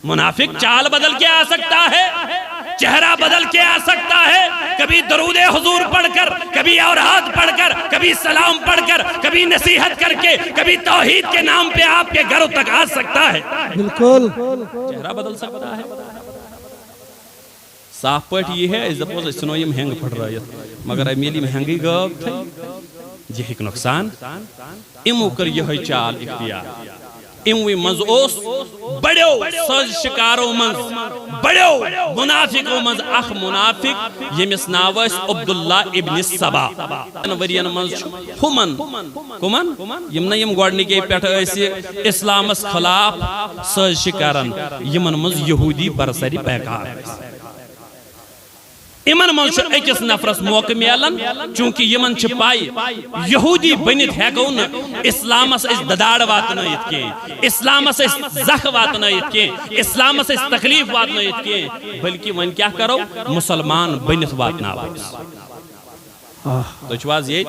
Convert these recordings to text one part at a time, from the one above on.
منافق چال بدل کے آ سکتا ہے، چہرہ بدل کے آ سکتا ہے، کبھی درود حضور پڑھ کر، کبھی اوراد پڑھ کر، کبھی سلام پڑھ کر، کبھی نصیحت کر کے، کبھی توحید کے نام پہ آپ کے گھروں تک آ سکتا ہے۔ بالکل چہرہ بدل سکتا ہے۔ صاف پٹ یہ ہے، اس دفعہ اس سنو یہ مہنگ پڑ رہا ہے، مگر امیلی مہنگی گاو تھی یہ ایک نقصان امو کر یہ چال اختیار اموی منز اوس بڑیو سز شکارو منز بڑیو منافقو منز اخ منافق یمس ناوس عبداللہ ابن سبا ورین منز ہمن کمن یمنا یم گوڑنی کے پیٹھ ایسی اسلامس خلاف سز شکارن یمن منز یہودی برسری پیکار یمن منز اکس نفرس موقع میلن چونکہ یمن چھ پائی یہودی بنت ہیکو نا اسلامس اس دداڑ واتنائیت کی، اسلامس اس زخ واتنائیت کی، اسلامس اس تکلیف واتنائیت کی، بلکہ ون کیا کرو مسلمان بنت واتناویس۔ تو چواز یہ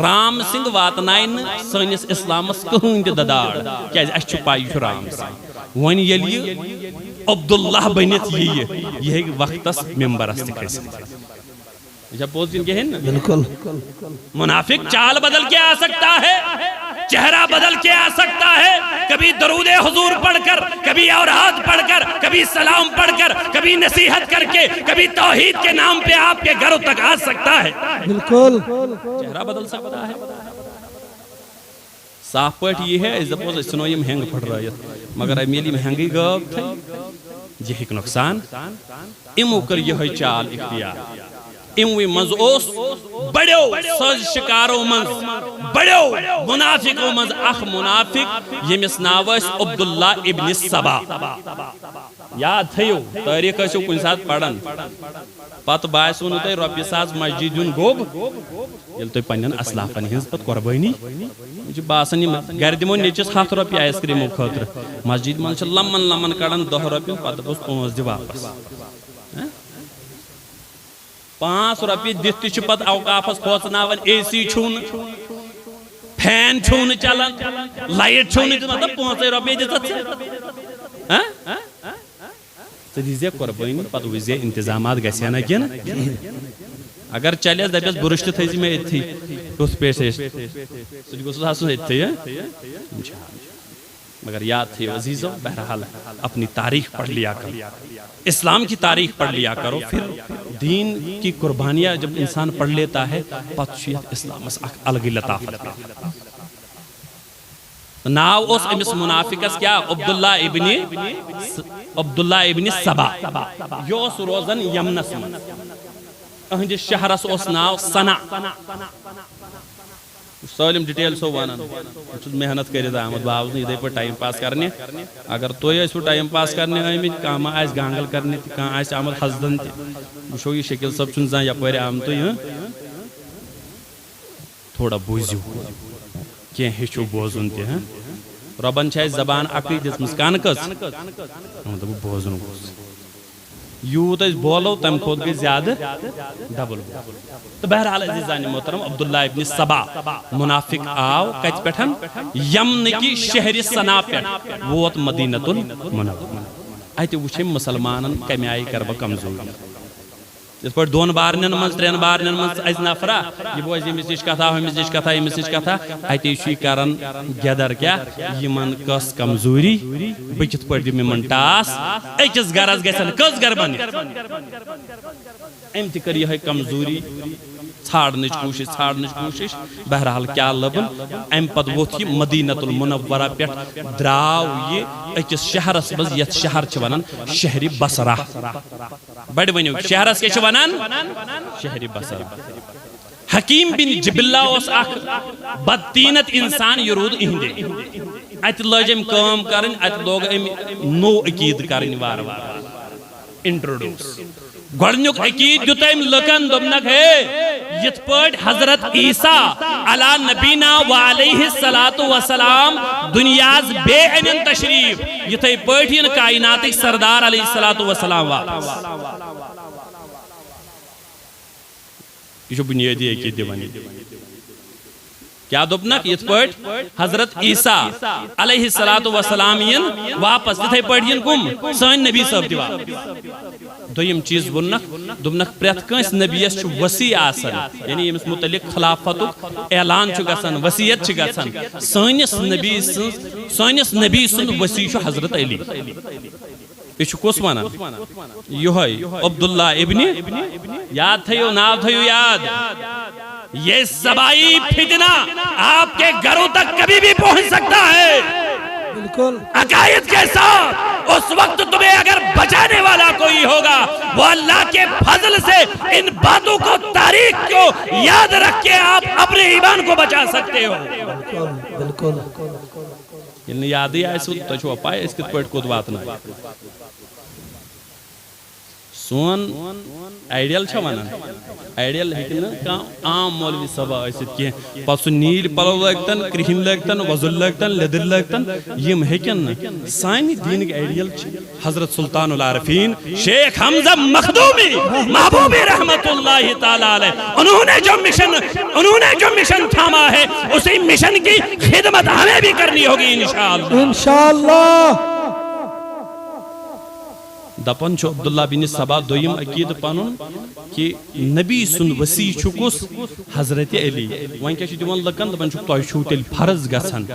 رام سنگھ واتنائن سنس اسلامس کہن تہ دداڑ کیا اس چھ پائی چھ رام سنگھ ون یلی عبداللہ بنت یہ وقتس ممبرس تکھس جب بولتے ہیں کہ بالکل منافق چال بدل کے آ سکتا ہے، چہرہ بدل کے آ سکتا ہے، کبھی درود حضور پڑھ کر، کبھی اوراد پڑھ کر، کبھی سلام پڑھ کر، کبھی نصیحت کر کے، کبھی توحید کے نام پہ آپ کے گھروں تک آ سکتا ہے۔ بالکل چہرہ بدل سکتا ہے۔ صاف پٹ یہ ہے، اس دفعہ اس سنو یہ مہنگ پڑ رہا ہے، مگر امیلی مہنگی گاو تھی یہ ایک نقصان امو کر یہ چال اختیار اموی منز اوس بڑیو سز شکارو منز بڑیو منافقو منز اخ منافق یمس ناوس عبداللہ ابن سبا یاد تھیو تاریخ اسو کن ساتھ پڑھن پت باسو نو تہ رۄپیہِ ساس مسجد یون گوب یل تہ پنن اسلافن ہنز پت قربانی مجھے باسان گر دمو نیچس 7 رۄپیہِ آیس کریمو خاطر مسجد من چھ لمن لمن کڑان 10 رۄپیہِ پتہ بس 5 دی واپس 5 رۄپیہِ دِتھ تہ چھ پت اوقافس کھوژناون اے سی چھون فین چھون چلان لائٹ چھون مطلب 5 رۄپیہِ دِژ ژٕ دیٖزے قربٲنی پتہٕ وٕچھزے انتظامات گژھِ نا کِنہٕ اگر چلس دپس برش تہ تھیزِ مےٚ أتھی ٹوتھ پیسٹ سُہ تہِ گوٚژھُس آسُن أتھی مگر یاد تھیو عزیزو بہرحال اپنی تاریخ پڑھ لیا کرو، اسلام کی تاریخ پڑھ لیا کرو، پھر دین کی قربانیاں جب انسان پڑھ لیتا ہے پتہ اسلامس اخ الگی لطافت ناو اس امس منافقس کیا عبداللہ ابن سبا یہ اس روزن یمنس من اہند شہرس اس ناو سنا سالم ڈیٹیل سو ونان محنت کرت آمد باوز ادھے پہ ٹائم پاس کرنے اگر تھی ٲسِو ٹائم پاس کرنے آمت کھانا ما آس گانگل کرنے کھانا آس آمد حسدن تہ وچھو یہ شکیل صٲب چھُنہٕ زانٛہہ یپٲرۍ آمتٕے تھوڑا بوٗزِو کینٛہہ ہیٚچھِو بوزُن تہِ رۄبن چھِ اَسہِ زبان اکٕے دِژمٕژ کانہٕ کٔژ دوٚپُکھ بوزُن گوٚژھ یوٗت أسۍ بولو تمہِ کھۄتہٕ گٔے زیادٕ ڈبل تہٕ بہرحال عزیزانِ محترم عبداللہ ابن سبا منافق آو کتہِ پٮ۪ٹھ یمنٕکہِ شہرِ سنا پٮ۪ٹھ ووت مدینۃ المنورہ اتہِ وٕچھ أمۍ مسلمانن کمہِ آیہِ کر بہٕ کمزوری یِتھ پٲٹھۍ 2 بارنٮ۪ن منٛز 3 بارنٮ۪ن منٛز اَژِ نفرا یہِ بوزِ أمِس نِش کتھا ہُمِس نِش کتھا ییٚمِس نِش کتھا اتے چھُ یہِ کران گٮ۪در کیٛاہ یِمن کۄس کمزوری بہٕ کِتھ پٲٹھۍ دِمہٕ یِمن ٹاس أکِس گرس گژھن کٔژ گر بنہِ أمۍ تہِ کٔر یِہے کمزوری ژھانڈنٕچ کوٗشش بہرحال کیٛاہ لبن امہِ پتہٕ ووٚتھ یہِ مدینۃ المنورہ پٮ۪ٹھ درٛاو یہِ أکِس شہرس منٛز یتھ شہر چھِ ونان شہرِ بصرہ بڑِ ؤنِو شہرس کیٛاہ چھِ ونان شہرِ بصرہ حکیم بن جبلہ اوس اکھ بدطینت انسان یہ روٗد اِہنٛدے اتہِ لٲج أمۍ کٲم کرٕنۍ اتہِ لوگ أمۍ نوٚو عقیٖدٕ کرٕنۍ وارٕ وارٕ انٹروڈیوس گۄڈنیُک عقیٖد دیُت أمۍ لُکن دوٚپنکھ ہے یِتھ پٲٹھۍ حضرت عیسیٰ علیٰ نبینا وعلیہ الصلاۃ والسلام دُنیاہس بیٚیہِ أنِن تشریٖف یِتھے پٲٹھۍ یِن کائناتٕکۍ سردار علیہ الصلاۃ والسلام واپس یہ چھُ بُنیٲدی عقیٖدٕ دِوان کیا دوپنک یت پٹ حضرت عیسیٰ علیہ السلام ین واپس تتھے پٹ ین کم سن نبی صاحب دیوا دویم چیز ونک دوپنک پریت کنس نبیس چھ وسیع آسن یعنی یمس متعلق خلافتک اعلان چھ گژھان وصیت چھ گژھان سانس نبی سند وسیع چھ حضرت علی یہ کس ونان یہ عبداللہ ابن یاد تھیو ناو تھیو یاد یہ سبائی فتنہ آپ کے گھروں تک کبھی بھی پہنچ سکتا ہے عقائد کے ساتھ اس وقت تمہیں اگر بچانے والا کوئی ہوگا وہ اللہ کے فضل سے ان باتوں کو تاریخ کو یاد رکھ کے آپ اپنے ایمان کو بچا سکتے ہو بالکل یاد ہی آئے سو تو چھو پائے اس کے پوٹ کو دواتنا سون آئیڈیل چھو مانا آئیڈیل ہے کہ نا عام مولوی صبح ایسے کیا پس نیل پلو لگتن کرہن لگتن وزل لگتن لدر لگتن یم ہے کہ نا سائنی دین کے آئیڈیل چھو حضرت سلطان العارفین شیخ حمزہ مخدومی محبوبی رحمت اللہ تعالیٰ علیہ انہوں نے جو مشن تھاما ہے اسی مشن کی خدمت ہمیں بھی کرنی ہوگی انشاءاللہ دپن چھو عبداللہ بن سبا دویم عقید پانون کہ نبی سن وسیع چھکس حضرت علی وہاں کیا چھو دیوان لکن دپن چھو توی چھو تیل فرض گسن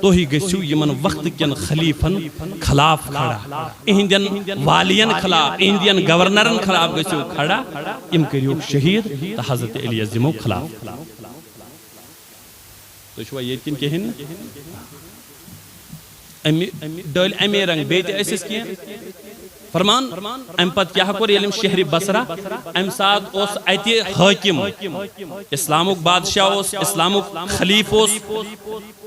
تو ہی گسیو یمن وقت کین خلیفن خلاف کھڑا اہندین والین خلاف اہندین گورنرن خلاف گسیو کھڑا ام کریو شہید تا حضرت علی عظیمو خلاف تو چھو یہ کن کہن ڈال امیرنگ بیت ایسس کیا فرمان ام پت کیا کور علم شہر بصرہ ام ساتھ اس ایتی حاکم اسلامک بادشاہ اس اسلامک خلیف اس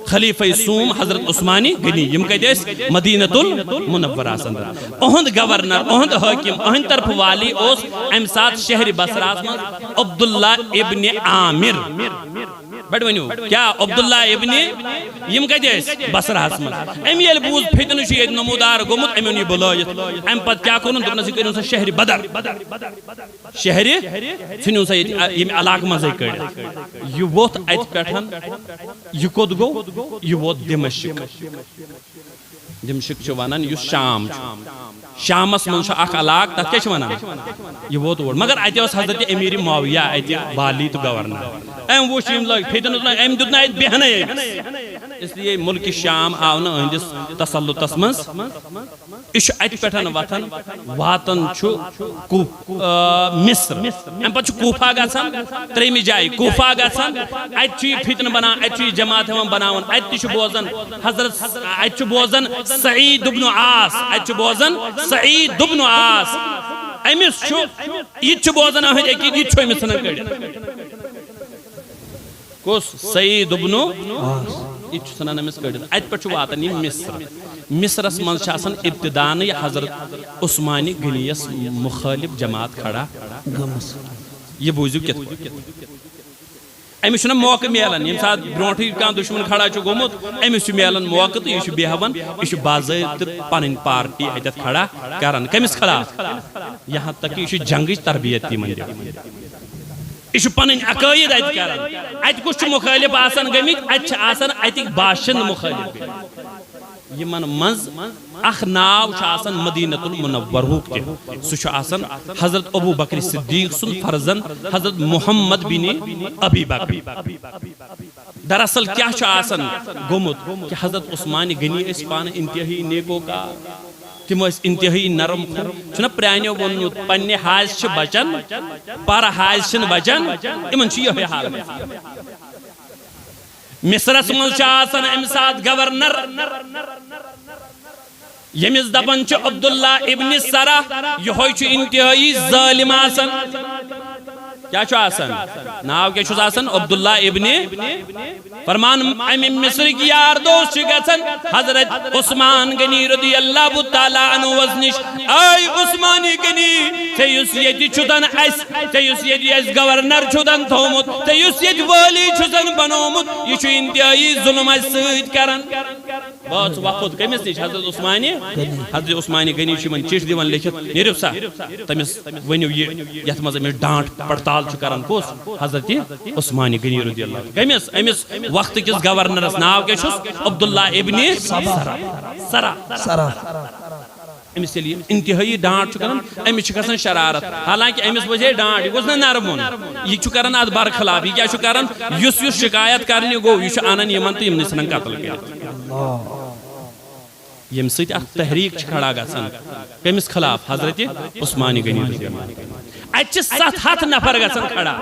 خلیفہ سوم حضرت عثمانی گنی یم کہتے ہیں مدینۃ المنورہ سندر اہند گورنر اہند حاکم اہند طرف والی اس ام ساتھ شہر بصرہ عبداللہ ابن عامر بڑھ ونیو کیا عبداللہ ابن یم کہتے ہیں بصرہ اسمت ام یل بوز فتن شید نمودار گمت ام انہی بلایت ام پت کیا کنن دکنا سی کرن سا شہر بدر شہر سنون سا یہ علاق مزے کرد یہ ووت ایت پیٹھن یہ کود گو یہ ووت دمشق دمشق چھو وانان یہ شام شامس من چھو اخ علاق تک کیا چھو وانان یہ ووت ورد مگر ایتی اس حضرت امیر معاویہ ایتی والی تو گورنر ایم وہ شیم لگ پھیدن اتنا ایم دتنا ایت بہنے اس لیے ملک شام آونا اندس تسلط اسمنس اش ایت پیٹھن واتن چھو مصر ایم پت چھو کوفہ گاسن تریمی جائی کوفہ گاسن ایت چھو فتن بنا ایت چھو جماعت ہم بناون ایت چھو بوزن حضرت ایت چھو بوزن سعید بن عاص ایت چھو بوزن سعید بن عاص ایمس چھو یہ چھو بوزن آہد ایک یہ چھو ایمس سنن کردن کس سعید بن یہ چھو سنن ایمس کردن ایت پر چھو واتن یہ مصر مصر اس منز شاسن ابتدانی حضرت عثمانی گنیس مخالف جماعت کھڑا یہ بوزیو کت ایمس چھو موقع میلن یم ساتھ برونٹھی کان دشمن کھڑا چھو گومت ایمس چھو میلن موقع تو یہ چھو بیہون یہ چھو باضابط پنن پارٹی ایتت کھڑا کرن کمس خلاف یہاں تک یہ چھو جنگی تربیت تی من دے یہ پنن عقائد ایت کرن ایت کچھ مخالف آسن گمت ایت آسن ایتک باشند مخالف یہ من منز اخ ناو آسن مدینۃ المنور ہوکتے سو آسن حضرت ابو بکر صدیق سن فرزن حضرت محمد بن ابی بکر دراصل کیا آسن گمت کہ حضرت عثمانی گنی اس پان انتہائی نیکو کا تم انتہائی نرم چھنا پرانیو ونوت پنہ حاض چھ بچن پر حاض چھن بچن امن چھ یہ حال مصر منز آسن امساد گورنر یمس دپن چھ عبداللہ ابن سرہ یہ انتہائی ظالم آسن کیا چھو آسن ناو کیا چھو آسن عبداللہ ابن فرمان امیم مصر کی یار دوست گسن حضرت عثمان غنی رضی اللہ تعالیٰ عنہ وزنش آئی عثمانی غنی تیس یدی چھتن اس تیس یدی اس گورنر چھتن تھومت تیس یدی والی چھتن بنومت یہ چھو انتہائی ظلم اس سید کرن بہت وقت کمس نش حضرت عثمانی غنی من چٹھ دِوان لیکھت نیرو سا تمس ونیو یہ یتھ مز امس ڈانٹ پڑتال کران کس حضرت عثمانی غنی رضی اللہ کمس امس وقت کس گورنرس ناو کیا چھس عبداللہ ابن سرا امس یل انتہائی ڈانٹ کران امس گھان شرارت حالانکہ امس وجہ ڈانٹ یہ گوس نا نرمون یہ کران ات برخلاف یہ کیا کران یس شکایت کرنے گو یہ انان یمن تو یم ثھن قتل کر یم سۭتۍ اکھ تحریک کھڑا گژھان کمس خلاف حضرت عثمانی غنی رضی اللہ اتھ 700 نفر گژھان کھڑا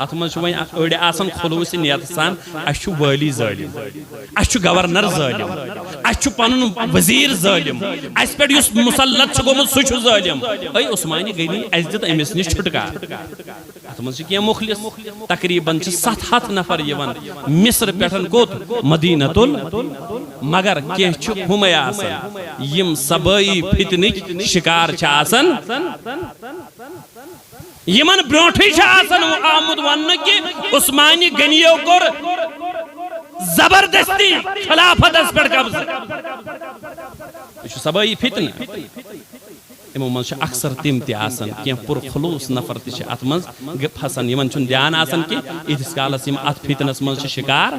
ات من وۄنۍ أڑۍ آسان خلوص نیت سان اَسہِ چھُ والی ظٲلم اَسہِ چھُ گورنر ظٲلم اَسہِ چھُ پنُن وزیر ظٲلم اَسہِ پٮ۪ٹھ یُس مُسلط چھُ گوٚمُت سُہ چھُ ظٲلم اے عثمانی غنی اَسہِ دِژ أمِس نِش چھُٹکار ات من چھِ کینٛہہ مخلص تقریباً چھِ 700 نفر یِوان مصر پٮ۪ٹھ کوٚت مدینۃ مگر کینٛہہ چھِ ہُمے آسان یِم صبٲیی فتنٕکۍ شکار چھِ آسان یمن برونٹھے آسان آمد ون کہ عثمانی غنیو کور زبردستی خلافت پہ قبضہ یہ صبائی فتن یمو من اکثر تم تہ کی پرخلوص نفر تہ ات من پھسان یمن چھن دھیان آسان کہ یتس کالس یم ات فتنس من شکار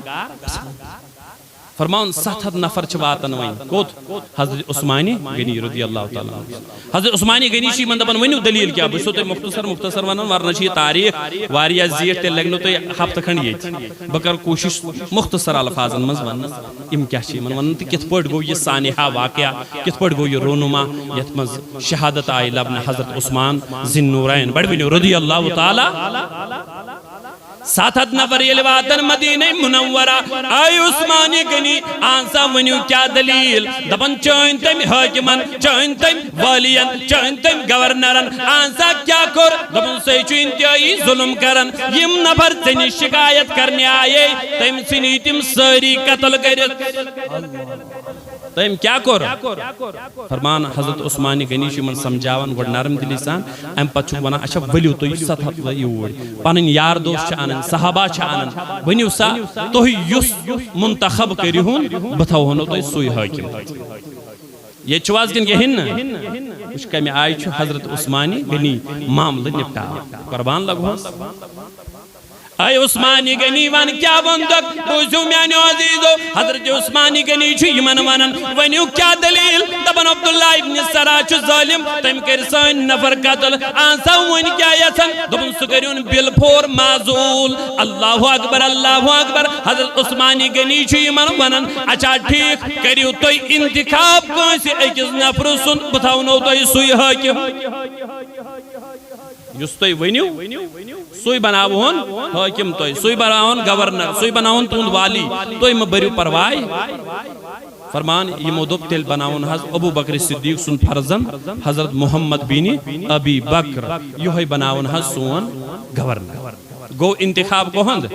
فرمان 700 نفر چھ واتن وین کوت حضرت عثمانی غنی رضی اللہ تعالی حضرت عثمانی غنی چھ من دپن ونیو دلیل کیا بہ تو مختصر ونن ورنہ چھ یہ تاریخ واریاہ زیٹ تے لگنو تو ہفتہ کھنڈ یت بکر کوشش مختصر الفاظن من ون یم کیا چھ من ون کت پٹ گو یہ سانحہ واقعہ کت پٹ گو یہ رونما یت من شہادت آئی لبن حضرت عثمان ذی النورین بڑ ونیو رضی اللہ تعالی 700 نفر یل واتن مدینہ منورہ آئی عثمانی غنی آنسا ونیو کیا دلیل دپن چون تم حاکمن چون تم والین چون تم گورنرن آنسا کیا کر دپن سیچو انتہائی ظلم کرن یم نفر تنی شکایت کرنے آئے تم سنی تم ساری قتل کرت تم کیا کر فرمان حضرت عثمانی غنی من سمجھاون گوڑ نرم دلی سان ام پتہ ونان اچھا ؤلِو تُہۍ 700 یور پنن یار دوست چھ انن صحابہ چھ انن ونیو سا تُہۍ یُس منتخب کٔرِہُن بہٕ تھاوہو تُہۍ سُے حٲکِم یہ چواز کن کہن وچ کمی آئی چھ حضرت عثمانی غنی معاملہ نپٹاوان قربان لگو اے عثمانی غنی ون کیا بندک بوزو میانو عزیزو حضرت عثمانی غنی چھ یمن ونن ونیو کیا دلیل دبن عبداللہ ابن سرا چھ ظالم تم کر سن نفر قتل آنسا ون کیا یسن دبن سکریون بالفور معزول اللہ اکبر حضرت عثمانی غنی چھ یمن ونن اچھا ٹھیک کریو تو انتخاب کانسی اکس نفر سن بتاونو تو سوی حاکم یس تُہۍ ؤنِو سُے بناوہون حٲکِم تُہۍ سُے بناوہون گورنر سُے بناوہون تُہُنٛد والی تُہۍ مہٕ بٔرِو پرواے فرمان یمو دوٚپ تیٚلہِ بناوہون حض ابو بکر صدیق سُنٛد فرزن حضرت محمد بن ابی بکر یہوے بناوہون حض سون گورنر گو انتخاب کہند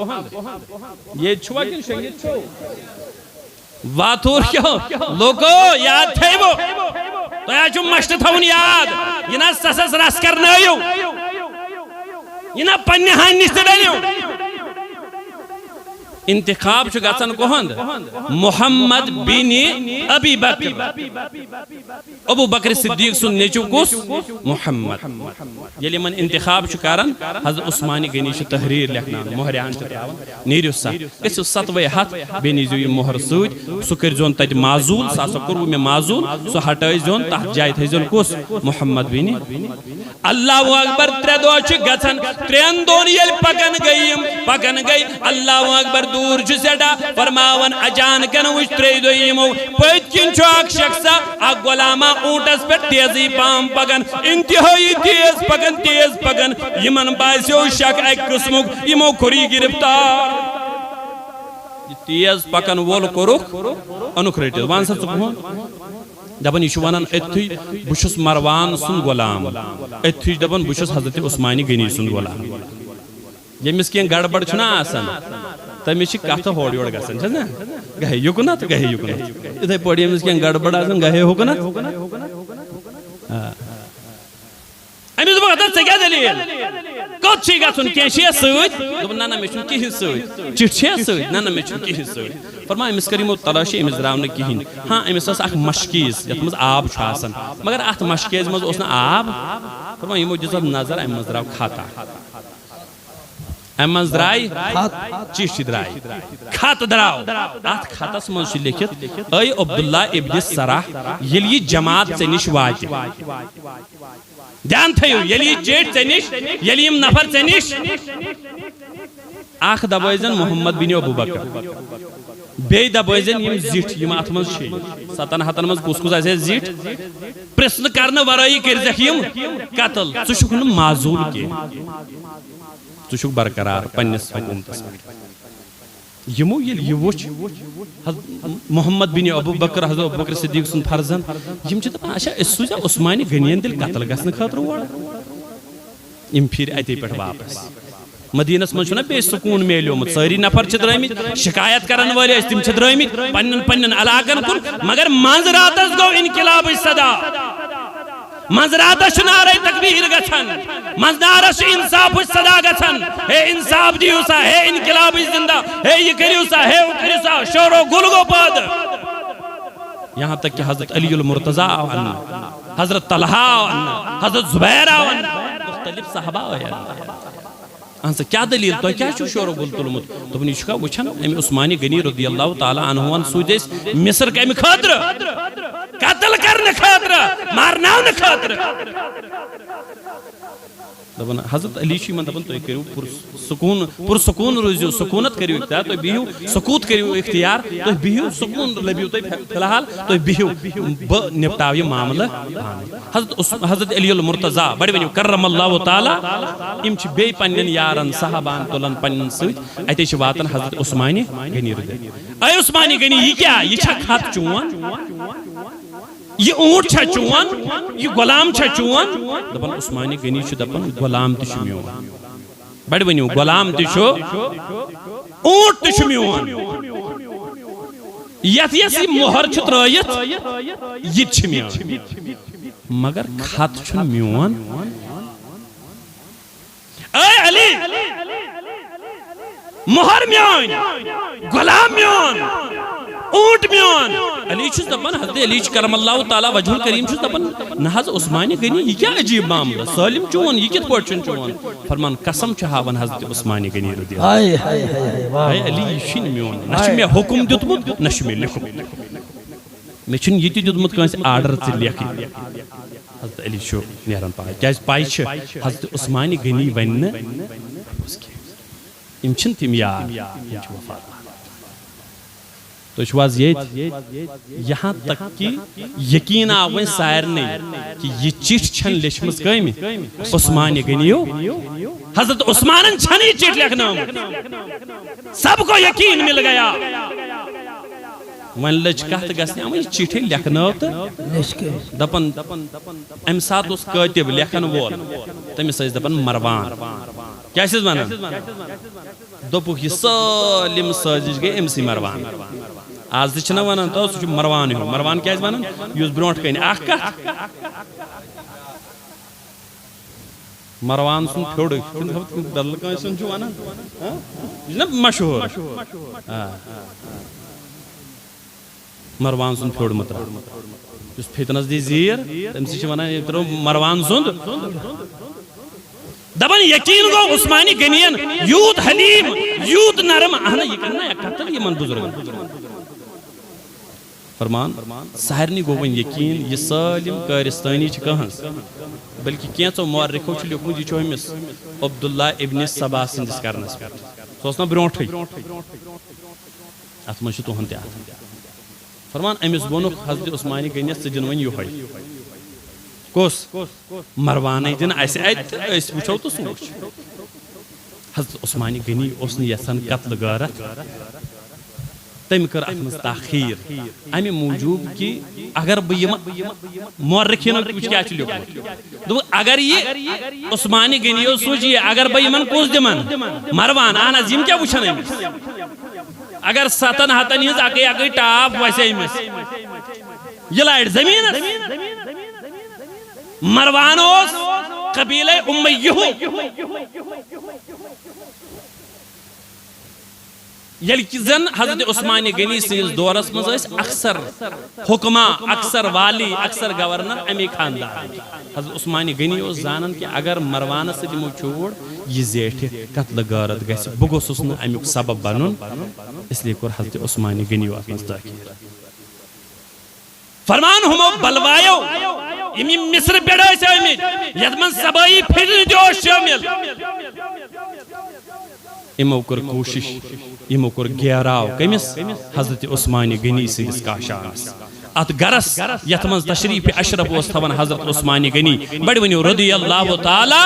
یہ چھوا کن شنگت چھو واتور کیوں لوگو یاد تھیو تو یا چھو مشت تھون یاد یہ نا سسس رس کرنائیو یہ نا پنی ہاں نشتے ڈالیو انتخاب چھو گھن کہند محمد بن ابی بکر ابو بکر صدیق سن نیچو کس محمد یلی من انتخاب چھو کارن حضرت عثمانی غنی چھ تحریر لکھنا مہریان چھ تراون نیریو سا اس ستوے ہاتھ بینی جو یہ مہر سوچ سکر جون تج معزول ساسو کرو میں معزول سو ہٹائی جون تحت جائے تھے جون کس محمد بن اللہ اکبر ترے دو چھ گھن ترین دون یل پکن گئی اللہ اکبر دور چھ سیٹا فرماون اچانکن وچ ترے دو یمو پت کن چھ اک شخصا اک غلامہ اونٹس پہ تیزی پام پکن انتہائی تیز پکن یمن باسیو شک ایک قسمک یمو کھری گرفتار تیز پکن وول کورک انوک ریٹل وان سا چکو دبن یہ ونان اتھی بشس مروان سن غلام اتھی دبن بشس حضرت عثمانی غنی سن غلام یمس کین گڑبڑ چھنا آسان تمس کت ہور یور گژھان چھنا گہے یوکنت اتھے پڑی یمس کین گڑبڑ آسان گہے ہوکنت امس بہت ژے کیا دلیل کت چھ گژھن کین چھ سۭتۍ دوٚپُن نہ مےٚ چھُنہٕ کِہیٖنۍ سۭتۍ چِٹھ چھےٚ سۭتۍ نہ مےٚ چھُنہٕ کِہیٖنۍ سۭتۍ فرمایا امس کر یمو تلاشی امس درٛاو نہٕ کِہیٖنۍ ہاں امس ٲس اکھ مشکیز یتھ منٛز آب چھُ آسان مگر اتھ مشکیز منٛز اوس نہٕ آب فرمایا یمو دِژ اتھ نظر امہِ منٛز درٛاو خط اکھ امہِ منٛز درٛاے چِٹھۍ درٛاے خط درٛاو اتھ خطس منٛز چھُ لیکھِتھ اے عبداللہ ابن سرح ییٚلہِ یہِ جماعت ژےٚ نِش واتہِ دھیان تھٲیِو ییٚلہِ یہِ چِٹھۍ ژےٚ نِش ییٚلہِ یِم نفر ژےٚ نِش اکھ دبٲیزن محمد بن ابوبکر بیٚیہِ دبٲیزن یِم زِٹھۍ یِم اتھ منٛز چھِ 7 ہتن منٛز کُس آسہِ زِٹھۍ پرژھنہٕ کرنہٕ ورٲیی کٔرزٮ۪کھ یِم قتل ژٕ چھُکھ نہٕ معذوٗر کینٛہہ ژٕ چھُکھ برقرار پننِس حکوٗمتس پٮ۪ٹھ یِمو ییٚلہِ یہِ وُچھ محمد بن ابوبکر حضرت ابوبکر صدیق سُنٛد فرزن یِم چھِ دپان اچھا أسۍ سوزا عثمانہِ غنین تیٚلہِ قتل گژھنہٕ خٲطرٕ اور یِم پھیٖرۍ اتے پٮ۪ٹھ واپس مدینس منٛز چھُنہ بیٚیہِ سکوٗن میلیومُت سٲری نفر چھِ درٛٲمٕتۍ شکایت کرن وٲلۍ ٲسۍ تِم چھِ درٛٲمٕتۍ پننٮ۪ن پننٮ۪ن علاقن کُن مگر منٛز راتس گوٚو انقلابٕچ صدا منٛز راتس چھُ نعرے تکبیٖر گژھان منٛز نارس چھُ انصافٕچ صدا گژھان ہے انصاف دِیِو سا ہے انقلابٕچ زندہ ہے یہِ کٔرِو سا ہے ہُہ کٔرِو سا شورو گُل گوٚو پٲدٕ یہاں تک کہ حضرت علی المرتضیٰ آو اننہٕ حضرت طلحہ آو اننہٕ حضرت زبیر آو اننہٕ مختلف صحابہ آو اننہٕ اہن سا کیا دلیل تو کیا چھو شور و گل تلمت دوٚپُن یہِ چھُکھا وٕچھان اَمہِ عثمانہِ غنی رضی اللہ تعالیٰ عنہُوَن سوٗزۍ أسۍ مصر کمہِ خٲطرٕ قتل کرنہٕ خٲطرٕ مارناونہٕ خٲطرٕ دپان حضرت علی چھُ یِمن دپان تُہۍ کٔرِو پُرسکوٗن روٗزِو سکوٗنت کٔرِو اختیار تُہۍ بِہِو سکوٗت کٔرِو اختیار تُہۍ بِہِو سکوٗن لٔبِو تُہۍ فی الحال تُہۍ بِہِو بہٕ نِپٹاو یہِ معاملہٕ حضرت علی المرتضیٰ بڑِ ؤنِو کرم اللہ تعالیٰ یِم چھِ بیٚیہِ پننٮ۪ن یارن صحابان تُلان پننٮ۪ن سۭتۍ اتے چھِ واتان حضرت عثمانہِ غنی رضی اے عثمانہِ غنی یہِ کیٛاہ یہِ چھا خط چون یہ اونٹ چھا چون یہ غلام چھا چون دپان عثمانہِ غنی چھُ دپان غلام تہِ چھُ میون بڑِ ؤنِو غلام تہِ چھُ اونٹ تہِ چھُ میون یتھ یہِ مۄہر چھُ ترٲیِتھ یہِ تہِ چھُ میون مگر خط چھُنہٕ میون اے علی مۄہر میون غلام میون اونٹ میون علی چھُس دپان حضرت علی چھُ کرم اللہ تعالیٰ وجہ الکریم چھُس دپان نہ حظ عثمانہِ غنی یہِ کیٛاہ عجیٖب معاملہٕ سٲلِم چون یہِ کِتھ پٲٹھۍ چھُنہٕ چون فرمان قسم چھُ ہاوان حضرت عثمانہِ غنی رضی اے علی یہِ چھُنہٕ میون نہ چھُ مےٚ حُکم دیُتمُت نہ چھُ مےٚ لیوٚکھمُت مےٚ چھُنہٕ یہِ تہِ دیُتمُت کٲنٛسہِ آرڈر ژٕ لیکھٕنۍ حضرت علی چھُ نیران پاے کیٛازِ پاے چھِ حضرت عثمانہِ غنی ونہِ نہٕ یِم چھِنہٕ تِم یار یِم چھِ وفادار تو چھُو حظ ییٚتہِ یہاں تک کہ یقین آو وۄنۍ سارنٕے کہ یہِ چِٹھۍ چھنہٕ لیچھمٕژ کٔمۍ عثمانہِ غنیو حضرت عثمانن چھنہٕ یہِ چِٹھۍ لیکھنٲومٕژ سب کو یقین مل گیا وۄنۍ لٔج کتھ گژھنہِ وۄنۍ یہِ چِٹھۍ لیکھنٲو تہٕ دپان امہِ ساتہٕ اوس کٲتِب لیکھن وول تٔمِس ٲسۍ دپان مروان کیٛاہ چھِس ونان دوٚپُکھ یہِ سٲلِم سٲزِش گٔے أمسٕے مروان آز تہِ چھِنہ ونان تو سُہ چھُ مروان ہیوٗ مروان کیٛازِ ونان یُس برونٛٹھ کَنہِ اکھ کتھ مروان سُنٛد پھیوٚر بدل کٲنٛسہِ سُنٛد چھُ ونان یہِ چھُنہ مشہوٗر مروان سُنٛد پھیوٚر مہ ترٛاو یُس فتنس دی زیٖر تٔمسٕے چھِ ونان یہِ ترٛوو مروان سُنٛد دپان یقین گوٚو عثمانہِ غنین یوٗت حلیٖم یوٗت نرم اہن یہِ کرِ نا قتل یِمن بُزرگن فرمان سارنٕے گوٚو وۄنۍ یقین یہِ سٲلِم کٲرِستٲنی چھِ کٕہٕنٛز بلکہِ کینٛژو مورِخو چھُ لیوٚکھمُت یہِ چھُ أمِس عبداللہ ابن سبا سٕنٛدِس کرنس پٮ۪ٹھ سُہ اوس نا برونٛٹھٕے اتھ منٛز چھُ تُہُنٛد تہِ اتھ فرمان أمِس ووٚنُکھ حضرت عثمانہِ غنیَس ژٕ دِن وۄنۍ یِہوے کُس مروانٕے دِن اَسہِ اَتہِ تہٕ أسۍ وٕچھو تہٕ سُہ وٕچھ حضرت عثمانہِ غنی اوس نہٕ یژھان قتلہٕ غارت تٔمۍ کٔر اتھ منٛز تاخیٖر امہِ موٗجوٗب کہِ اگر بہٕ یِمہٕ مورِخیٖنو وٕچھ کیٛاہ چھُ لیوٚکھمُت دوٚپُکھ اگر یہِ عثمانہِ غنیو سوٗزِ یہِ اگر بہٕ یِمن کُس دِمن مروان اہن حظ یِم کیٛاہ وٕچھن أمِس اگر 7 ہتن ہٕنٛز اکٕے ٹاپ وسہِ أمِس یہِ لارِ زٔمیٖنس مروان اوس قبیلے امیہ یل کہ زن حضرت عثمان غنی سندس دورس مز اکثر حکما اکثر والی اکثر گورنر امی خاندان حضرت عثمان غنی اس زانن کہ اگر مروان سے دمو چھوڑ یہ زیٹھ قتل غارت گژھِ بہ گوٚژھُس نہٕ امیُک سبب بنُن اس لیے کوٚر حضرت عثمان غنی اتھ منٛز تٲخیر فرمان ہمو بلوایو یِم یِم مصر پٮ۪ٹھ ٲسۍ آمٕتۍ یتھ منٛز صبٲیی پھِرنہِ تہِ اوس شٲمِل یمو کور کوشش یمو کور گیراو کمس حضرت عثمان غنی سندس کاشانس ات گرس یت من تشریف اشرف اس تھون حضرت عثمان غنی بڑ ونیو رضی اللہ تعالی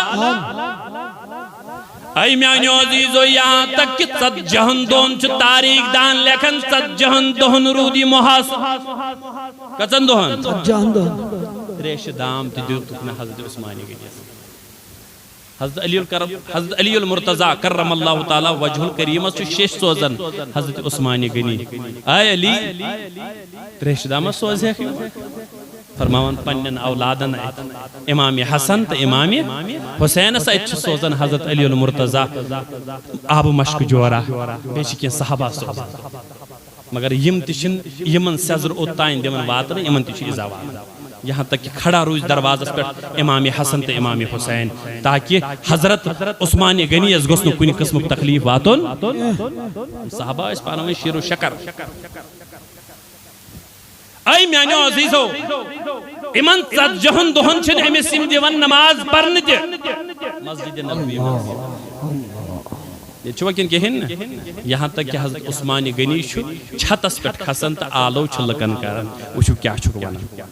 اے میانیو عزیزو یہاں تک کہ 7 جہندون چھ تاریخ دان لیکن 7 جہندون رودی محاصر کچن دہن 7 جہندون ریش دام تی دیوتک نا حضرت عثمان غنی حضرت علی المرتضی کرم اللہ تعالی وجہ الکریم شیش سوزن حضرت عثمان غنی اے علی ریش دام سوز ہے فرماون پنن اولادن امام حسن تو امام حسین سچ سوزن حضرت علی المرتضی آب مشک جورا بیچ کی صحابہ سوزن مگر یم تشن یمن سزر اوتائن دمن واتر یمن تش ازاوات یہاں تک کہ کھڑا روز دروازس پر امام حسن تو امام حسین تاکہ حضرت عثمان غنی اس گوسن کن قسم تکلیف واتن صحابہ اس پانویں شیر و شکر اے میانیو عزیزو امن 7 جہن دہن چھن امس یم دیون نماز پرن تہ مسجد نبوی یہ چھوا کن کہن یہاں تک کہ حضرت عثمان غنی چھتس پہ کھسن تو آلو لکن کرن وچھو کیا چھو ونان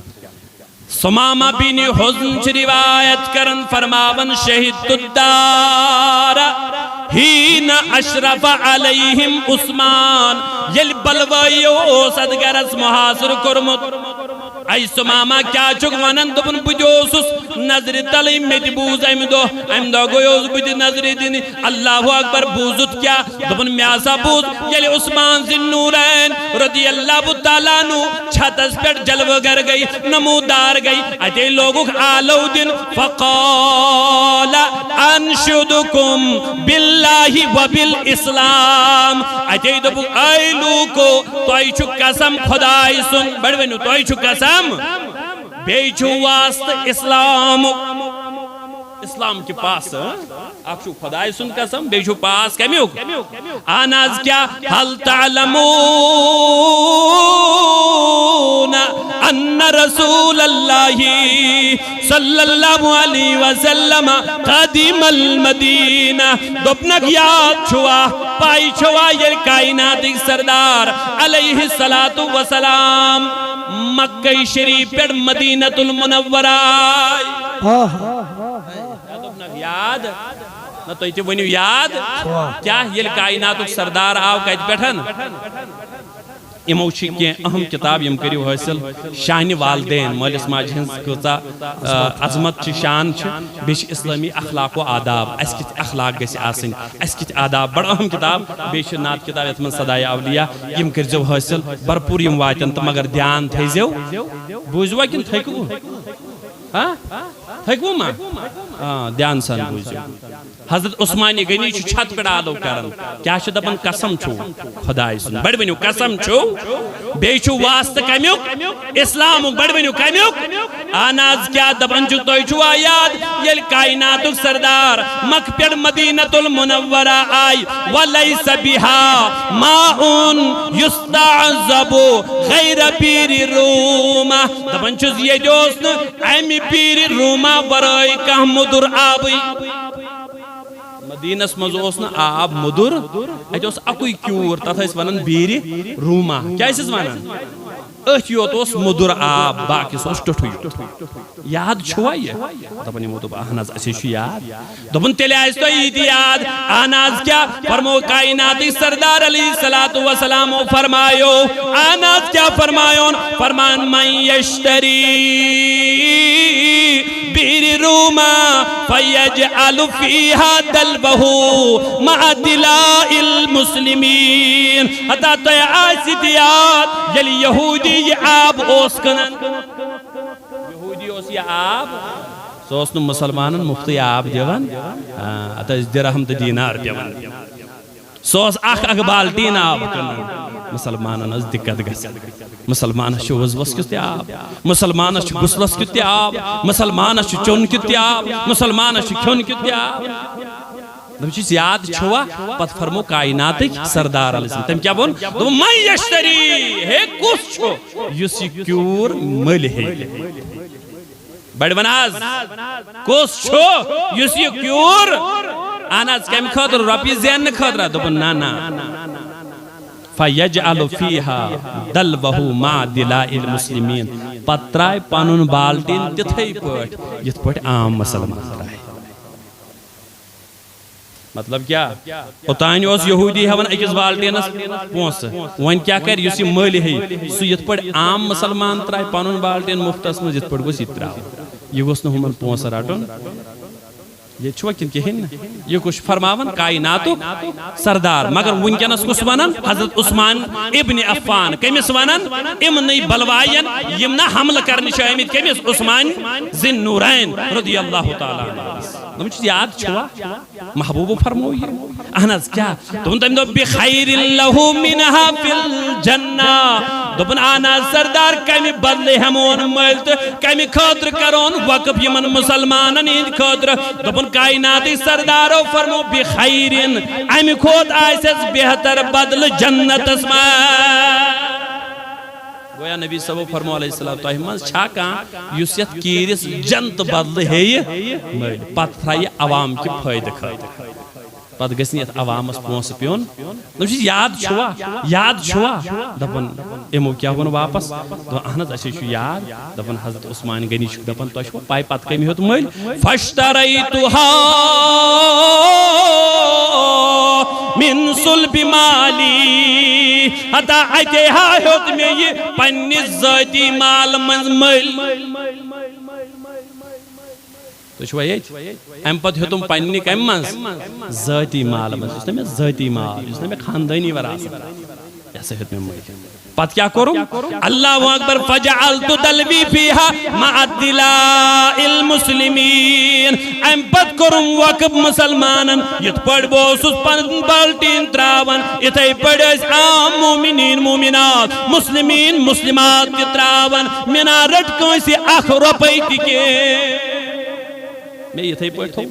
سمامہ بن حزن چھ روایت کرن فرماون شہید الدار ہین اشرف علیہم عثمان یل بلوائیو اوسد گرس محاصر کرمت اے سمامہ کیا چک ونن دبن بدیوسس نظر تلی میت بوز ام دو گویوز بدی نظر دین اللہ اکبر بوزت کیا دبن میاسا بوز یل عثمان ذی النورین رضی اللہ تعالیٰ نو چھتس پر جلو گر گئی نمودار گئی اتے لوگوں آلو دن فقال انشدکم باللہ و بالاسلام اتے دبو اے لوگو تو ای چھو قسم خدای سن بڑھوینو تو ای چھو قسم بیچو واسط اسلام کے پاس آپ چھو خدای سن قسم بیچو پاس کمیو آناز کیا حل تعلمون ان رسول اللہ صلی اللہ علیہ وسلم قدیم المدینہ دپنک یاد چھوا پائی چھوا یہ کائنات سردار علیہ السلام مکہ شریف پر مدینہ المنورہ یاد نہ تو یہ ونیو یاد کیا یہ کائنات سردار آو کت پیٹھن امو کی اہم کتاب یم کریو حاصل شان والدین مالس ماج ہنز کتا عظمت چھ شان چھ بیش اسلامی اخلاق و آداب اس کت اخلاق گسی آسن اس کت آداب بڑا اہم کتاب بیش نات کتاب اتمن صدای اولیاء یم کرزو حاصل برپور یم واتن تو مگر دھیان تھیزو بوزوا کن تھیکو تھیکو ما دھیان سان بوزو حضرت عثمان غنی چھت پہ آلو کرن کیا دپن قسم چھو خدای سن بڑ ونیو قسم چھو بیچو واسط کمیوک اسلام بڑ ونیو کمیوک آناز کیا دپن چھو تو چھو آیاد یل کائنات سردار مکہ پہ مدینہ المنورہ آئی ولیس بها ماء یستعذب غیر پیر روما دپن چھو یہ دوست امی پیر روما برائی کہ مدر آبی مدینس مزوسنا آب مدر ایت اس اکوی کیور تتھ اس ونن بیری روما کیا اس ونن اتیوت اس مدر آب باقی سوس ٹٹھوی یاد چھوا یہ دپن یمو دپ اہناز اسی چھ یاد دپن تیلے آئیس تو ایدی یاد آناز کیا فرمو کائناتی سردار علیہ السلام فرمایو آناز کیا فرمایون فرمان من یشتری بیر روما فیجعل فیہا دلبہو مع دلاء المسلمین حتی تو آئیسی دیاد یلی یہودی یہ آب اوس کنن یہودی اوس یہ آب سوسنو مسلمانن مفتی آب دیون اتا اس درہم دا دینار دیون سوز اخ بالٹین آب کنان مسلمانن از دقت گژھِ مسلمانس چھُ وضوس کیُتھ تہِ آب مسلمانس چھُ غسلس کیُتھ تہِ آب مسلمانس چھُ چون کیُتھ تہِ آب مسلمانس چھُ کھیون کیُتھ تہِ آب دپچس یاد چھوا پت فرمو کائناتک سردار علیہ السلام تم کیا بون دپو من یشتری ہے کس چھو یس یہ کیور مل ہے بڑ بناز کس چھو یس یہ کیور آناز کم خاطر رپی زین خاطر دپو نا نا فیجعل فیہا دلوہو ما دلائی المسلمین پترائی پانون بالٹین تتھائی پوٹ یت پوٹ عام مسلمان ترائی مطلب کیا اوتانی اس یہودی ہون اکس بالٹینس پونس وین کیا کر یس یہ مل ہے سو یت پڑ عام مسلمان ترائی پانون بالٹین مفتس مز یت پڑ گوس یہ تراو یہ گوس نہ ہمن پونس رٹن یہ چھوا کن کہین یہ کچھ فرماون کائناتو سردار مگر ونکنس کس ونن حضرت عثمان ابن عفان کمس ونن امنی بلوائین یمنا حمل کرنے شامد کمس عثمان ذن نورین رضی اللہ تعالی عنہ مجھے یاد چھوا محبوب فرمو یہ احناز کیا تم دو بخیر اللہ منہا فی الجنہ دبن آنا سردار کمی بدلے ہمون ملت کمی خاطر کرون وقف یمن مسلمانن ہند خاطر دبن کائناتی سردارو فرمو بخیرن امی خود آئیسس بہتر بدل جنت اسما گویا نبی صلی اللہ فرمو علیہ السلام من چھا کان یوسیت کیرس جنت بدل ہے پت تھا یہ عوام کی فائدہ خاطر پت گسنیت عوامس پونس پیون نمشی یاد چھوا دپن امو کیا ون واپس احنت اچھے چھو یاد دپن حضرت عثمان غنی چھو دپن تو چھو پائی پت کمی ہوت مل فاشتریتوها من صلب مالی حتی اتہا ہوت میں یہ پنی ذاتی مال من مل تو چھو ایت ام پت ہوتم پنی کم منز ذاتی مال منز اس نے میں ذاتی مال اس نے میں خاندانی وراثت ایسے ہوت میں مل پت کیا کروں اللہ اکبر فجعلت دلوی فیہا مع دلاء المسلمین ام پت کروں وقف مسلمانن یت پڑ بوسس پن بالٹین تراون یتھے پڑ عام مومنین مومنات مسلمین مسلمات تراون منا رٹ کنسی اخ روپئی تکے میں یتھے پڑ تھو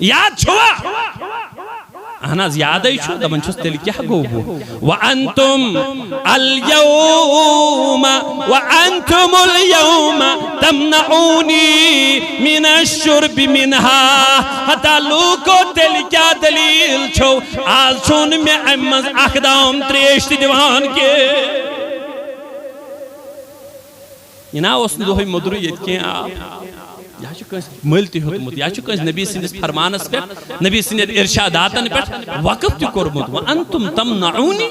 یاد چھوا احناز یاد ای چھو دبن چھس تیل کیا گو بو وَأَنْتُمْ الْيَوْمَ تَمْنَعُونِي مِنَ الشُّرْبِ مِنْهَا حتی لوکو تیل کیا دلیل چھو آز چھون میں امز اخدام تریشتی دیوان کے یہ نا اس نے دوہی مدری یہ کہیں آپ یا چھو کنس ملتی ہوتمت یا چھو کنس نبی سندس فرمانس پر نبی سندس ارشاداتن پر وقف تی کرمت وانتم تمنعونی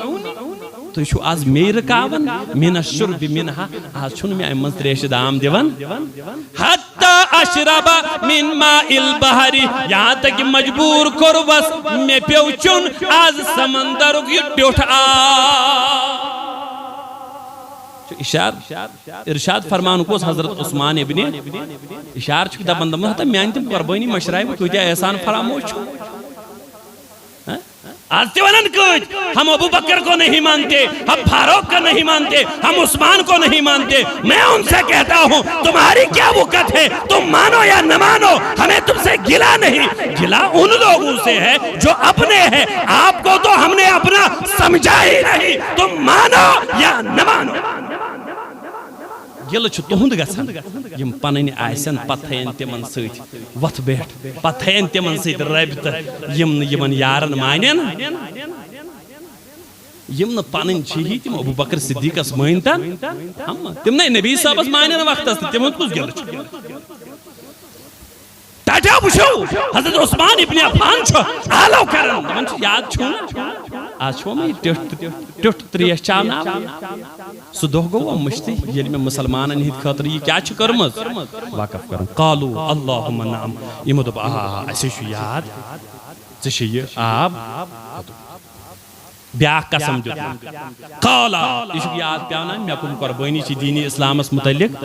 تو چھو آز میر کاون من الشرب منہا آز چھون میں امن تریش دام دیون حتی اشربا من ماء البحری یہاں تک مجبور کربس میں پیوچن آز سمندر کی ٹوٹ ارشاد فرمان کو حضرت عثمان ابن اشار چھو دا بندم ہوتا میان تم قربانی مشرائی میں کیا احسان فراموش چھو آج تیونن کچھ ہم ابو بکر کو نہیں مانتے ہم فاروق کو نہیں مانتے ہم عثمان کو نہیں مانتے میں ان سے کہتا ہوں تمہاری کیا وقت ہے تم مانو یا نہ مانو ہمیں تم سے گلا نہیں گلا ان لوگوں سے ہے جو اپنے ہیں آپ کو تو ہم نے اپنا سمجھا ہی نہیں تم مانو یا نہ مانو گل چھو تہند گژھان یم پنن آسن پتھین تمن سۭتۍ وتھ بیٹھ پتھین تمن سۭتۍ رٲبطہٕ یم نہٕ یمن یارن مانن یم نہٕ پنن چھِ تم ابو بکر صدیقس مٲنتن تم نہ نبی صاحبس مانن وقتس تمن کُس گل چھُ ٹاٹا وٕچھو حضرت عثمان ابن عفان چھُ آلو کران تمن چھُ یاد چھُ آج چھو میں ٹوٹ تریش چاونا سو دو گو مشتی یلی میں مسلمان ہند خاطر یہ کیا چھ کرمز واقف کرن قالو اللہم نعم یہ دب ایسے چھو یاد ژے یہ آب بیاکھ قسم دیت قالا یہ یاد پیانا میں کن قربانی چھ دینی اسلامس متعلق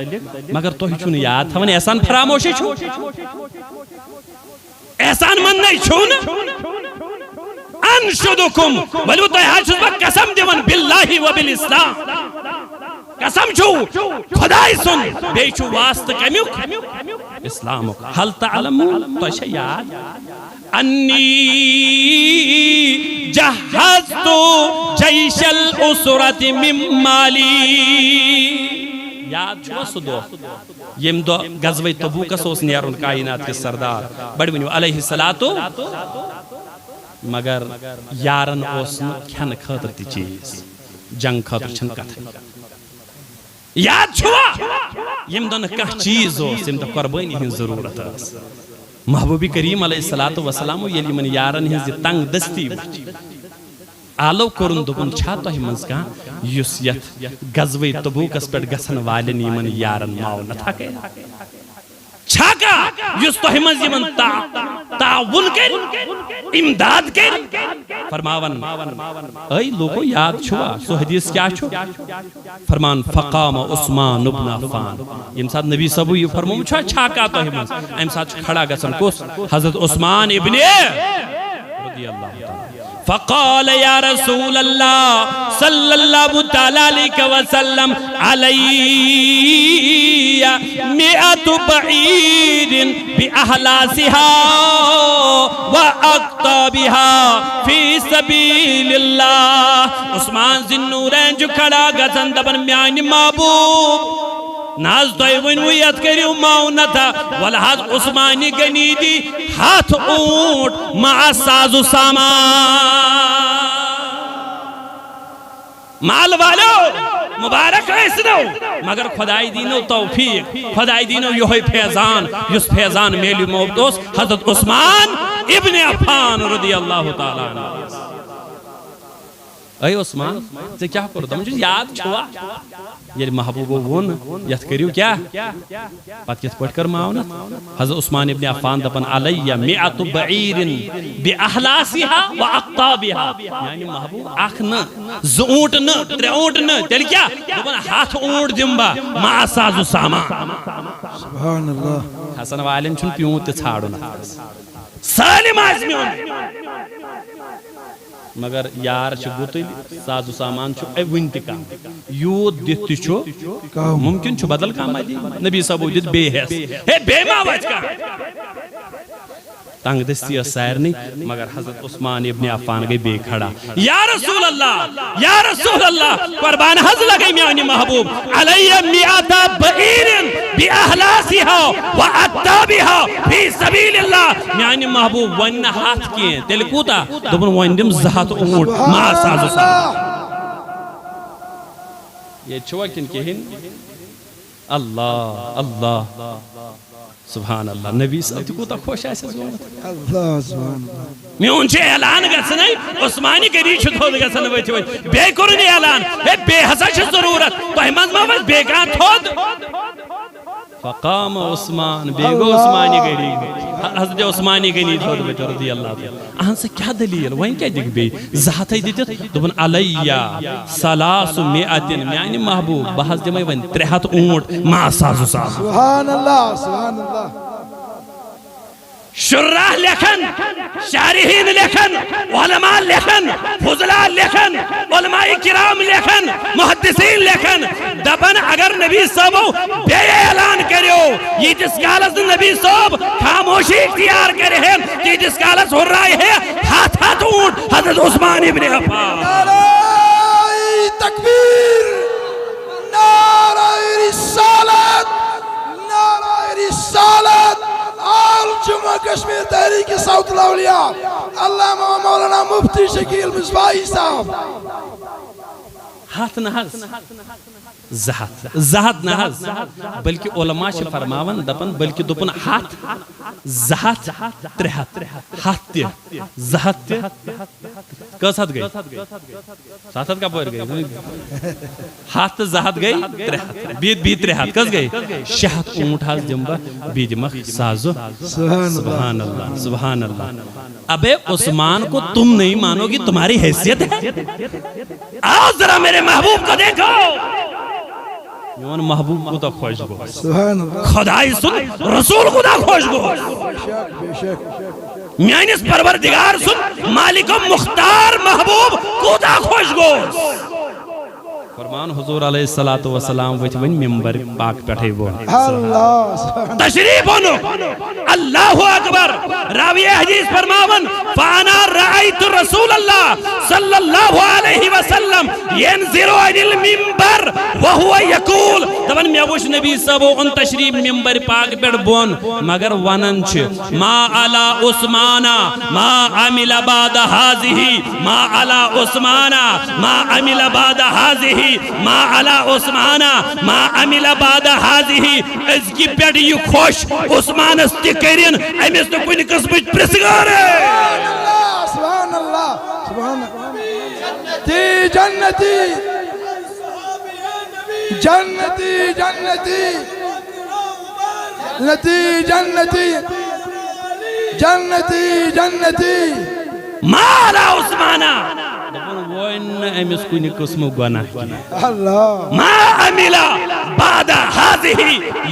مگر تو ہی چھو یاد تھا احسان فراموشی چھو احسان من نہیں چھو لانشدکم ولو تہ حاجز با قسم دیون باللہ و بالاسلام قسم چھو خدای سن بے چھو واسط کمیک اسلام حل تعلمون تو یاد انی جہزت جیش الاسرت من مالی یاد چھو سدو یم دو غزوہ تبوک اس نیرون کائنات کے سردار بڑی ونیو علیہ الصلوۃ مگر یارن اس کھن خاطر تی چیز جنگ خاطر چھن کتھ یاد چھوا یم دن کانٛہہ چیز اوس یم دہ قربانی ہن ضرورت اس محبوب کریم علیہ الصلوۃ والسلام یلی من یارن ہن تنگ دستی آلو کرن دپن چھا تہ منز کانٛہہ یس یت غزوہ تبوکس پہ گژھن والن یمن یارن معاونت ہکے چھا کا یس تہ منز یمن تعاون کر امداد کر فرماون اے لوگو یاد چھوا سو حدیث کیا چھو فرمان فقام عثمان ابن عفان یم ساتھ نبی صاحب یہ فرمو چھا کا تہ منز ام ساتھ کھڑا گژھن کس حضرت عثمان ابن رضی اللہ تعالی فقال یا رسول اللہ صلی اللہ تعالی علیہ وسلم علی مئت بعید باحلاسها واقطابها فی سبیل اللہ عثمان ذوالنورین جو کھڑا گژھن دپن میانہ محبوب ناز تہ ونو یت کریو معاونتا ولحظ عثمانی گنی دی ہاتھ اونٹ مع ساز و سامان مال والو مبارک ایسنو مگر خدای دینو توفیق خدای دینو یہوی فیضان یس فیضان میلی موبدوس حضرت عثمان ابن عفان رضی اللہ تعالیٰ عنہ اے عثمان تے کیا کرو تم یاد چھوا یہ محبوب ون یت کریو کیا پت کت پٹ کر معاونت حضرت عثمان ابن عفان دپن علی مئت بعیر باحلاسها واقطابها یعنی محبوب اخ نہ ز اونٹ نہ ترے اونٹ نہ تیل کیا دپن ہاتھ اونٹ دمبا مع ساز و سامان سبحان اللہ حسن والن چھن پیون تے ژھاڑن سالم آزمیون مگر یار چھ گتل ساز و سامان چھ ون تہ کم یوت دت چھ ممکن چھ بدل کم دی نبی صاحب دت بے حس ہے بے ما وچ کا تنگ دستی سارنی مگر حضرت عثمان ابن عفان گئی بے کھڑا یا رسول اللہ قربان حض لگئی میانی محبوب علی مئات بعیر باحلاسها واقطابها فی سبیل اللہ میانی محبوب ون ہاتھ کیے تیل کوتا دبن ون دم زہات اونٹ ما ساز و سامان یہ چھوا کن کہن اللہ اللہ سبحان اللہ نبی صاحب کوتا خوش ایسے زومت اللہ سبحان اللہ میون چھے اعلان گسنے عثمانی گری چھو تھود گسنے ویچے ویچے بے کرنی اعلان بے حسا چھے ضرورت تو ہمیں ماں بے کان تھود فقام عثمان بیگو عثمانی گری حضرت عثمانی گری تھود ویچے رضی اللہ تعالی آہن سے کیا دلیل وہیں کیا دیکھ بے زہاتی دیتے دبن علیہ سلاس مئتن میانی محبوب بحث دیمائی وہیں ترہت اونٹ ما سازو ساز سبحان اللہ سبحان اللہ شراح لکھن شارحین لکھن علماء لکھن فضلاء لکھن علماء کرام لکھن محدثین لکھن دبن اگر نبی صاحب بے اعلان کریو یہ جس کالس نبی صاحب خاموشی اختیار کرے ہیں یہ جس کالس ہو رہا ہے ہاتھ ہاتھ اونٹ حضرت عثمان ابن عفان نعرہ تکبیر نعرہ رسالت نعرہ رسالت آل جمعہ کشمیر تحریک صوت الاولیاء علامہ مولانا مفتی شکیل مصباحی صاحب ہاتھ نحظ زہت نحظ بلکہ علماء چھ فرماون دپن بلکہ دپن ہاتھ زہت ترہت ہاتھ تہ زہت تہ کس ہاتھ گئی سات ہاتھ کا پور گئی ہاتھ زہت گئی ترہت بیت ترہت کس گئی شہت اونٹ حاض دمبا بی دمخ سازو سبحان اللہ سبحان اللہ اب عثمان کو تم نہیں مانو گی تمہاری حیثیت ہے آؤ ذرا میرے محبوب کو دیکھو میون محبوب کو تا خوش گو سبحان اللہ خدای سن رسول کو تا خوش گو بے شک میانس پروردگار سن مالک و مختار محبوب کوتا خوش گوس فرمان حضور علیہ السلام وچ ون ممبر پاک پٹھے بو اللہ تشریف بونو اللہ اکبر راوی حدیث فرماون فانا رأیت رسول اللہ صلی اللہ علیہ وسلم ینزل عن المنبر وهو یقول دبن میں وش نبی صاحب ان تشریف ممبر پاک پٹھ بون مگر ونن چھ ما علی عثمانہ ما عمل بعد هذه ما علی عثمانہ ما عمل بعد هذه ما علی عثمانہ ما عمل بعد هذه اس کی پیٹ یہ خوش عثمان استقرین امیس تو کوئی قسمت پرسگار ہے سبحان اللہ سبحان اللہ جنتی جنتی جنتی جنتی جنتی جنتی جنتی ما علی عثمانہ وین امیس کوئی قسم گناہ کی اللہ ما عمل بعد هذه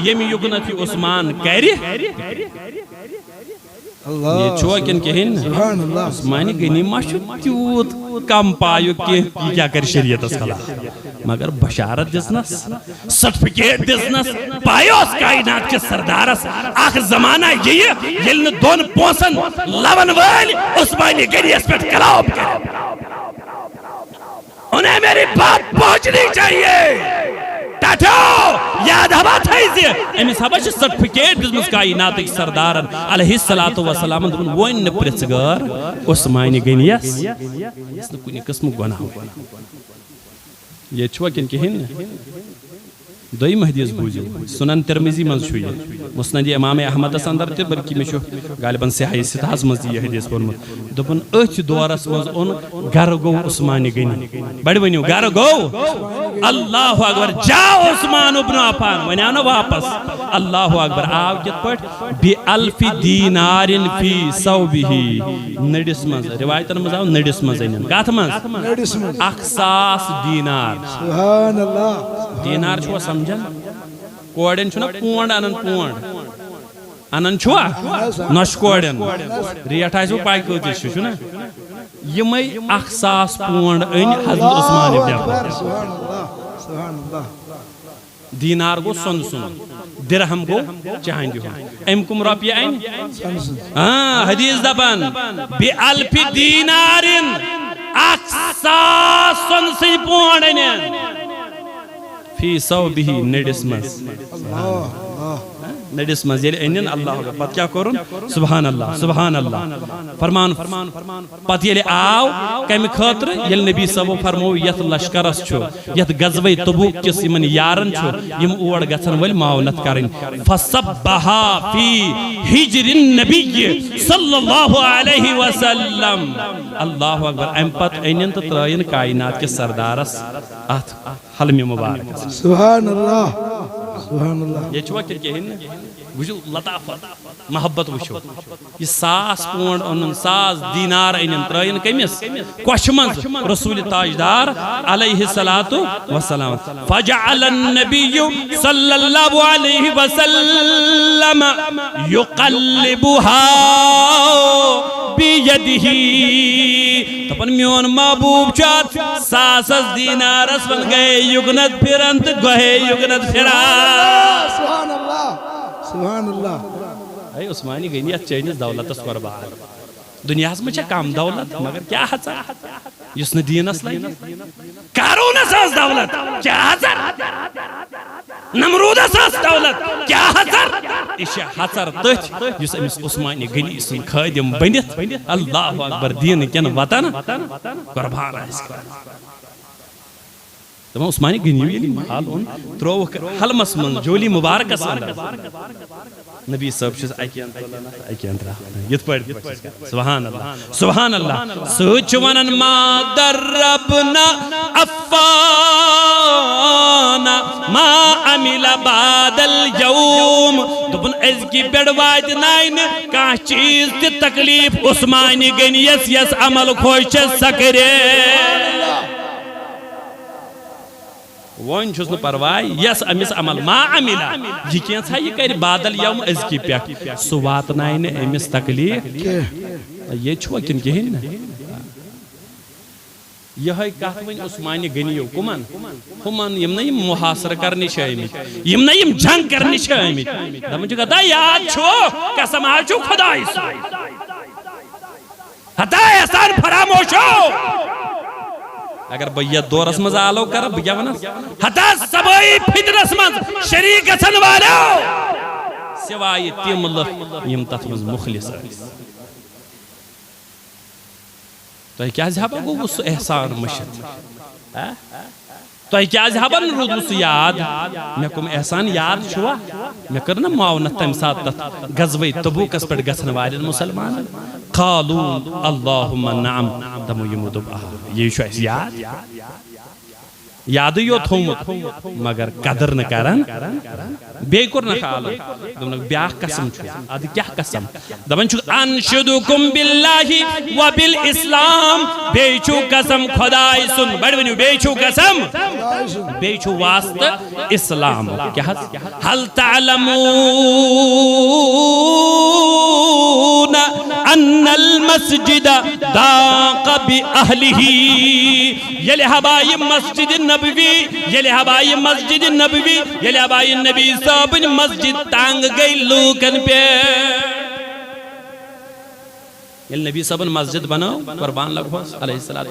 یم یگنت عثمان کری یہ چھوا کن کہن سبحان اللہ عثمانی گنی ما تیوت کم پایو کہ یہ کیا کر شریعت اس خلاف مگر بشارت دسنس سرٹیفکیٹ دسنس پایوس کائنات کے سردارس آخر زمانہ یہ یلن دون پوسن لون وال عثمانی گنی اس پر کلاب کر انہیں میری بات پہنچنی چاہیے ٹاٹھو یاد ہوا تھائیزی امی صحابہ چھ سرٹیفکیٹ دزمس کائنات ایک سردارن علیہ السلام دون وین پرسگار عثمانی گنیس اس نے کوئی قسم گناہ ہوا یہ چھوا کن کہن دوئی حدیث بوزیو سنن ترمذی منز چھو یہ مسند امام احمد اندر تے بلکہ میں چھو غالباً صحیح ستاز منز یہ حدیث پرمت دپن اچھ دورس منز ان گر گو عثمانی گنی بڑی ونیو گر گو اللہ اکبر جاؤ عثمان ابن عفان ونیانا واپس اللہ اکبر آو کت پٹ بی الف دینار فی صوبہی نڈس منز روایتن منز آو نڈس منز اینن کات منز اخساس دینار سبحان اللہ دینار چھوا سمجھن کوڑن چھنا پونڈ انن پونڈ انن چھوا نش کوڑن ریٹ آئیسو پائی کوتی چھنا یہ میں اخساس پونڈ این حضرت عثمان ابن عفان سبحان اللہ سبحان اللہ دینار گو سن سن درہم گو چاہن دیو ام کم روپی این حدیث دبن بی الف دینارن اخساس سن سی پونڈ این فی صوبہی نڈس مز نڈس مز یلی اینن اللہ ہوگا پت کیا کرن سبحان اللہ فرمان پت یلی آو کمی خاطر یلی نبی صاحب فرمو یت لشکرس چھو یت غزوہ تبوک کس یمن یارن چھو یم اوڑ گژھن ول معاونت کرن فصبها فی ہجر النبی صلی اللہ علیہ وسلم اللہ اکبر ام پت اینن تو ترائن کائنات کے سردارس ات حلم مبارک سبحان اللہ سبحان اللہ یہ چھوا کہن وچھو لطافت محبت وچھو یہ ساس پونڈ انن ساس دینار اینن ترائن کمس کوش منز رسول تاجدار علیہ السلام فجعل النبی صلی اللہ علیہ وسلم یقلبها بیدہی تپن میون محبوب چات ساسس دینارس من گئے یگنت پھرنت گوہے یگنت پھران سبحان اللہ سبحان اللہ اے عثمانی گئی چینس دولتس قربان دنیا میں کم دولت مگر کیا حضر یس دینس لگی کارونس آس دولت کیا حضر نمرودس آس دولت کیا حضر یہ حضر تچ یس امس عثمانی گنی سن خادم بنت اللہ اکبر دین کن وطن قربان آس تمام عثمانی گنیو یلی محال ان تروک حلمس من جولی مبارکس اندر نبی صاحب چھس ایکی اندر یت پڑھ سبحان اللہ سوچ ونن ما دربنا افانا ما عمل بعد اليوم دبن از کی پیڑ وائد نائن کان چیز تی تکلیف عثمانی گنیس یس عمل خوش سکرے ون چھس نہ پرواے یس امس عمل ما عملا یہ کینژھا یہ کر بادل یوم ازکی پہ سہ واتنائے نہ امس تکلیف یہ چھو کن کہین یہ کت ون عثمان غنیو کمن ہمن یم نا محاصرہ کرنے آمت یم نا جنگ کرنے آمت دپان گدا یاد چھو قسم آچو خدا ہتا احسان فراموش ہو اگر بہ دورس مز آلو کر بہ کیا ونس ہتا سبائی فتنس مز شریک گژھن والو سوائے تم لُکھ یم تتھ مز مخلص تہ کیا ہبا گو سہ احسان مشت تہ کیا ہبا رود سہ یاد مے کم احسان یاد چھوا مے کر نا معاونت تمہ سات تتھ غزوہ تبوکس پہ گژھن والن مسلمان قالوا اللهم نعم دمو یمو دپ یہ چھو اس یاد یاد یو تھومت مگر قدر نہ کرن بے کور نہ خیال دپن بیاہ قسم چھو اد کیا قسم دپن چھو انشدکم باللہ و بالاسلام بے چھو قسم خدای سن بڑ ونیو بے چھو قسم بے چھو واسطہ اسلام کیا هل تعلمون ان المسجد ضاق باهله یلی ہبائی مسجد نبوی یلی ہبائی مسجد نبوی یلی ہبائی نبی صاحب مسجد تانگ گئی لوکن پہ یلی نبی صاحب مسجد بناو قربان لگ ہوس علیہ السلام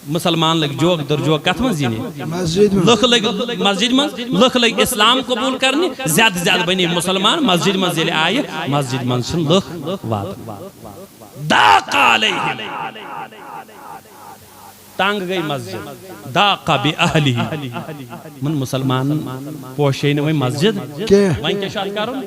مسلمان لگ جوگ در جوگ کت من زینی لکھ لگ مسجد من لکھ لگ اسلام قبول کرنی زیادہ زیادہ بنی مسلمان مسجد من زیلی آئے مسجد من سن لکھ وات داق علیہم تانگ گئی مسجد داقا بی اہلی من مسلمان پوشین وی مسجد وین کیا شاہد کرن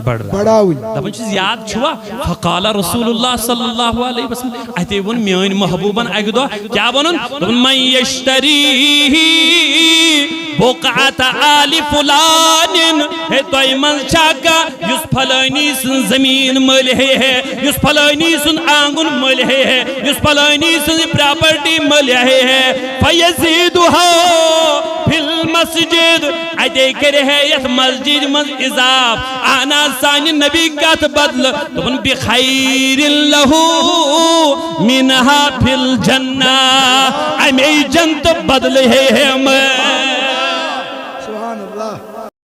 بڑھاوی دبن چیز یاد چھوا فقال رسول اللہ صلی اللہ علیہ وسلم اہتے ون میون محبوباً اگ دو کیا بنن دبن من یشتری بقعت آل فلان ہے توی من چاکا یس پھلانی سن زمین مل ہے یس پھلانی سن آنگن مل ہے یس پھلانی سن پراپرٹی مل ہے فیزیدها فی المسجد اتے کرے ہے یت مسجد من اضاف آنا سانی نبی کات بدل تبن بخیر لہو منها فی الجنہ امی جنت بدل ہے ہمیں